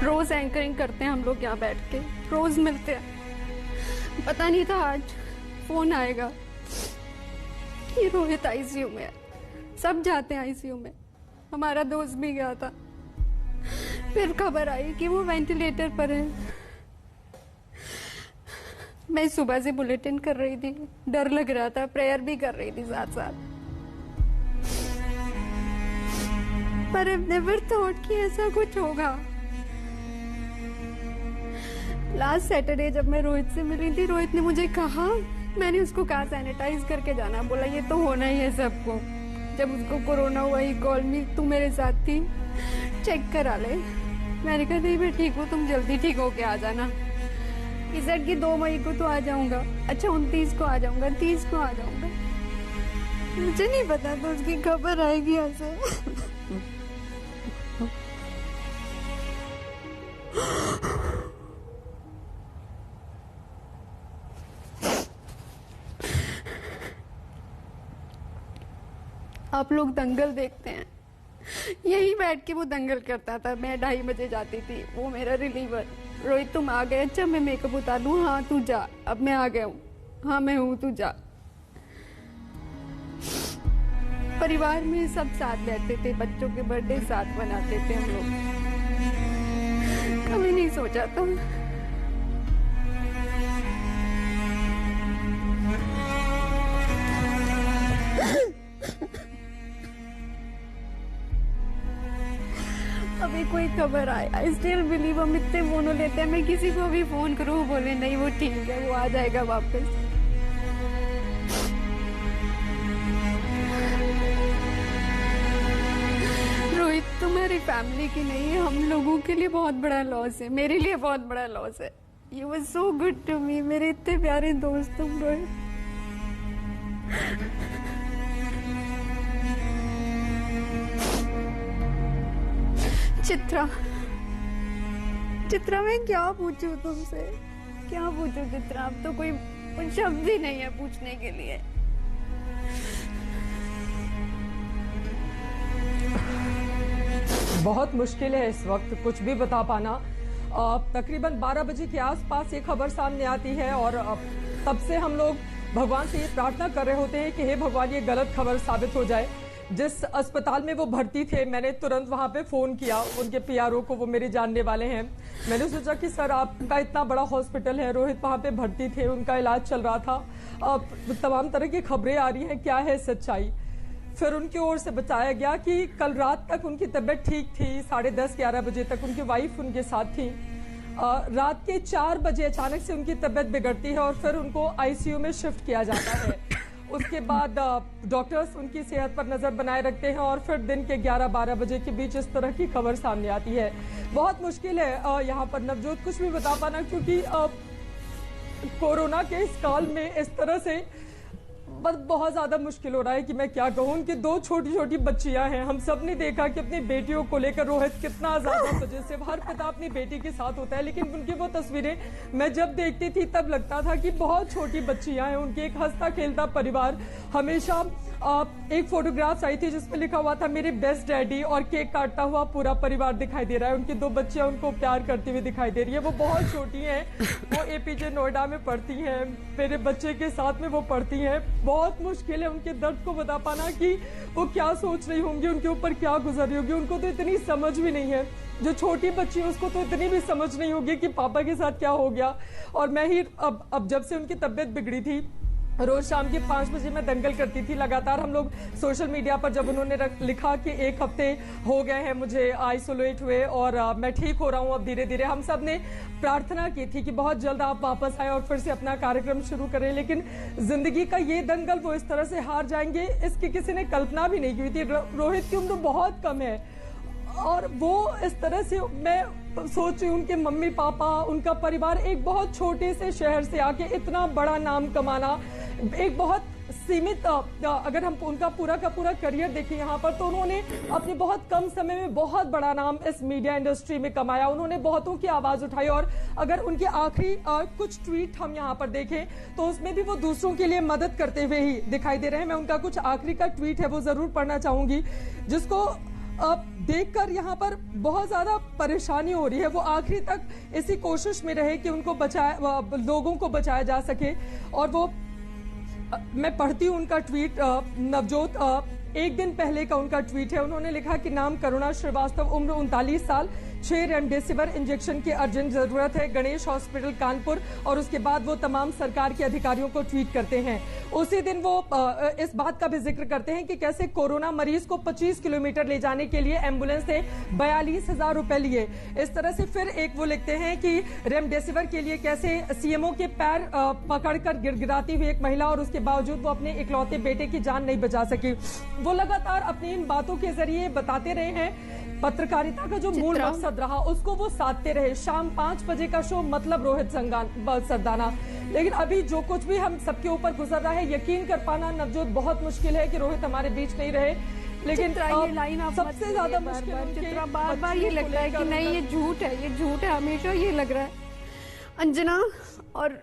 रोज anchoring करते हैं हम लोग यहाँ बैठ के, रोज मिलते हैं। पता नहीं था आज फोन आएगा कि रोहित आईसीयू में है। सब जाते हैं आईसीयू में, हमारा दोस्त भी गया था। फिर खबर आई कि वो वेंटिलेटर पर है। मैं सुबह से बुलेटिन कर रही थी, डर लग रहा था, प्रेयर भी कर रही थी साथ साथ। पर आई नेवर थॉट कि ऐसा कुछ होगा। लास्ट सैटरडे जब मैं रोहित से मिली थी, रोहित ने मुझे कहा, मैंने उसको कहा सैनिटाइज करके जाना, बोला ये तो होना ही है सबको। जब उसको कोरोना हुआ ही कॉल मी, तू मेरे साथ थी, चेक करा ले। मैंने कहा नहीं मैं ठीक हूँ, तुम जल्दी ठीक होके आ जाना। इस सेट की 2 मई को तो आ जाऊंगा, अच्छा 29 को आ जाऊंगा, 30 को आ जाऊंगा। मुझे नहीं पता तो उसकी खबर आएगी ऐसे। आप लोग दंगल देखते हैं, यही बैठ के वो दंगल करता था। मैं 2:30 बजे जाती थी, वो मेरा रिलीवर। रोहित तुम आ गए, अच्छा मैं मेकअप उतार लूं, हाँ तू जा, अब मैं आ गया हूँ, हाँ मैं हूँ तू जा। परिवार में सब साथ बैठते थे, बच्चों के बर्थडे साथ मनाते थे हम लोग। कभी नहीं सोचा था अभी कोई खबर आए। I still believe. हम इतने फोन लेते हैं, मैं किसी को भी फोन करूँ बोले नहीं वो ठीक है, वो आ जाएगा वापस। रोहित तुम्हारी फैमिली की नहीं है, हम लोगों के लिए बहुत बड़ा लॉस है, मेरे लिए बहुत बड़ा लॉस है। You was so good to me, मेरे इतने प्यारे दोस्त तुम रोहित। चित्रा मैं क्या पूछूं तुमसे, क्या पूछूं चित्रा? अब तो कोई शब्द ही नहीं है पूछने के लिए। बहुत मुश्किल है इस वक्त कुछ भी बता पाना। तकरीबन 12 बजे के आसपास ये खबर सामने आती है और तब से हम लोग भगवान से ये प्रार्थना कर रहे होते हैं कि हे भगवान ये गलत खबर साबित हो जाए। जिस अस्पताल में वो भर्ती थे, मैंने तुरंत वहां पे फोन किया उनके पीआरओ को, वो मेरे जानने वाले हैं। मैंने सोचा कि सर आपका इतना बड़ा हॉस्पिटल है, रोहित वहां पे भर्ती थे, उनका इलाज चल रहा था, अब तमाम तरह की खबरें आ रही हैं, क्या है सच्चाई? फिर उनकी ओर से बताया गया कि कल रात तक उनकी तबीयत ठीक थी, 10:30-11 बजे तक उनकी वाइफ उनके साथ थी। रात के 4 बजे अचानक से उनकी तबीयत बिगड़ती है और फिर उनको आईसीयू में शिफ्ट किया जाता है। उसके बाद डॉक्टर्स उनकी सेहत पर नजर बनाए रखते हैं और फिर दिन के 11-12 बजे के बीच इस तरह की खबर सामने आती है। बहुत मुश्किल है यहाँ पर नवजोत कुछ भी बता पाना, क्योंकि कोरोना के इस काल में इस तरह से बस बहुत ज्यादा मुश्किल हो रहा है कि मैं क्या कहूँ। उनकी 2 छोटी छोटी बच्चियां हैं। हम सब ने देखा कि अपनी बेटियों को लेकर रोहित कितना ज्यादा पजेसिव, हर पिता अपनी बेटी के साथ होता है, लेकिन उनकी वो तस्वीरें मैं जब देखती थी तब लगता था कि बहुत छोटी बच्चियां हैं। उनके एक हंसता खेलता परिवार। हमेशा एक फोटोग्राफ्स आई थी जिसमें लिखा हुआ था मेरे बेस्ट डैडी, और केक काटता हुआ पूरा परिवार दिखाई दे रहा है। उनकी 2 बच्चियां उनको प्यार करती हुई दिखाई दे रही है। वो बहुत छोटी हैं, वो एपीजे नोएडा में पढ़ती हैं, मेरे बच्चे के साथ में वो पढ़ती हैं। बहुत मुश्किल है उनके दर्द को बता पाना कि वो क्या सोच रही होंगी, उनके ऊपर क्या गुजर रही होगी। उनको तो इतनी समझ भी नहीं है। जो छोटी बच्ची है उसको तो इतनी भी समझ नहीं होगी कि पापा के साथ क्या हो गया। और मैं ही अब जब से उनकी तबीयत बिगड़ी थी, रोज शाम के 5 बजे मैं दंगल करती थी लगातार। हम लोग सोशल मीडिया पर जब उन्होंने लिखा कि 1 हफ्ते हो गए हैं मुझे आइसोलेट हुए और मैं ठीक हो रहा हूं अब धीरे धीरे, हम सब ने प्रार्थना की थी कि बहुत जल्द आप वापस आए और फिर से अपना कार्यक्रम शुरू करें। लेकिन जिंदगी का ये दंगल वो इस तरह से हार जाएंगे, इसकी किसी ने कल्पना भी नहीं की थी। रोहित की उम्र बहुत कम है और वो इस तरह से, मैं सोच रही हूँ उनके मम्मी पापा, उनका परिवार एक बहुत छोटे से शहर से आके इतना बड़ा नाम कमाना, एक बहुत सीमित, अगर हम उनका पूरा का पूरा करियर देखें यहाँ पर, तो उन्होंने अपने बहुत कम समय में बहुत बड़ा नाम इस मीडिया इंडस्ट्री में कमाया। उन्होंने बहुतों की आवाज उठाई और अगर उनके आखिरी कुछ ट्वीट हम यहाँ पर देखें तो उसमें भी वो दूसरों के लिए मदद करते हुए ही दिखाई दे रहे हैं। मैं उनका कुछ आखिरी का ट्वीट है वो जरूर पढ़ना चाहूंगी, जिसको अब देखकर यहाँ पर बहुत ज्यादा परेशानी हो रही है। वो आखिरी तक इसी कोशिश में रहे कि उनको लोगों को बचाया जा सके। और वो मैं पढ़ती हूँ उनका ट्वीट नवजोत, 1 दिन पहले का उनका ट्वीट है। उन्होंने लिखा कि नाम करुणा श्रीवास्तव, उम्र 39 साल, 6 रेमडेसिविर इंजेक्शन की अर्जेंट जरूरत है, गणेश हॉस्पिटल कानपुर। और उसके बाद वो तमाम सरकार के अधिकारियों को ट्वीट करते हैं। उसी दिन वो इस बात का भी जिक्र करते हैं कि कैसे कोरोना मरीज को 25 किलोमीटर ले जाने के लिए एम्बुलेंस से 42,000 रुपए लिए। इस तरह से फिर एक वो लिखते हैं कि रेमडेसिविर के लिए कैसे सीएमओ के पैर पकड़कर गिड़गिड़ाती हुई एक महिला, और उसके बावजूद वो अपने इकलौते बेटे की जान नहीं बचा सकी। वो लगातार अपनी इन बातों के जरिए बताते रहे हैं पत्रकारिता का जो मूल मकसद रहा उसको वो साधते रहे। शाम 5 बजे का शो, मतलब रोहित सरदाना। लेकिन अभी जो कुछ भी हम सबके ऊपर गुजर रहा है, यकीन कर पाना नवजोत बहुत मुश्किल है कि रोहित हमारे बीच नहीं रहे। लेकिन ये लाइन आप सबसे ज्यादा मुश्किल बार ये लगता है कि नहीं, ये झूठ है, ये झूठ है, हमेशा ये लग रहा है। अंजना और